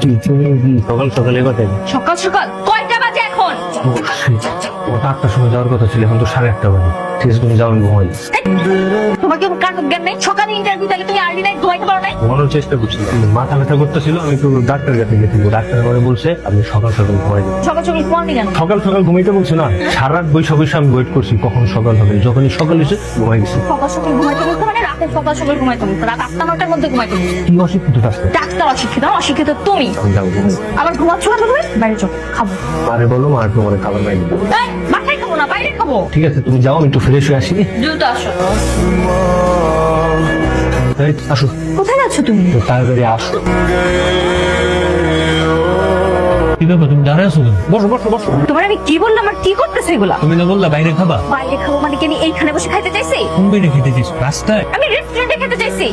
সকাল সকালে কথা সকাল সকাল কয়টা বাজে এখন? ওটা 8টার সময় যাওয়ার কথা ছিল, এখন তো 8:30 বাজে। ঠিক আছে, তুমি যাও, আমি ঘুমাই। তোমার কি কারণ জ্ঞান নেই? সকালে ইন্টারভিউ তাহলে তুমি আর্লি নাইট ঘুমাইতে পারো না? ঘুমানোর চেষ্টা করছিলাম, মাথা ব্যথা করতেছিল। আমি একটু ডাক্তার কাছে গেছিলাম, ডাক্তার আমাকে বলছে আপনি সকাল সকাল ঘুমাই যাবেন। সকাল সকাল ঘুমাওনি কেন? সকাল সকাল ঘুমাইতে বলছে না, সারা রাত বৈশা বৈশা আমি ওয়েট করছি কখন সকাল হবে। যখনই সকাল এসে ঘুমাই গেছি। সকাল সকাল ঘুমাইতে বলতে মানে রাতে সকাল সকাল ঘুমাইতে বলতো, রাত 8টা-9টার মধ্যে ঘুমাইতে বলতো। কি অশিক্ষিত ডাক্তার! ডাক্তার অশিক্ষিত না, অশিক্ষিত তুমি। আমি যাবো ঘুমাই। আবার ঘুমাচ্ছ না তুমি? বাইরে চল, খাবো। মারে বলো, মা একটু আমার খাবার বাইরে দেবো। এই, বাসায় খাবো না, বাইরে খাবো। ঠিক আছে, তুমি যাও, আমি একটু ফ্রেশ হয়ে আসি। দ্রুত আসো। এই, আসো, কোথায় যাচ্ছ তুমি? তো তাড়াতাড়ি আসো। কি ব্যাপার, তুমি দাঁড়ায় আছো কেন? বসো বসো বসো। তোমার আমি কি বললাম আর কি করতেছে এগুলা? তুমি না বললা বাইরে খাবা? বাইরে খাবো মানে কি আমি এইখানে বসে খাইতে চাইছি? কোন বাইরে খেতে চাইছো? রাস্তায়? আমি রেস্টুরেন্টে খেতে চাইছি।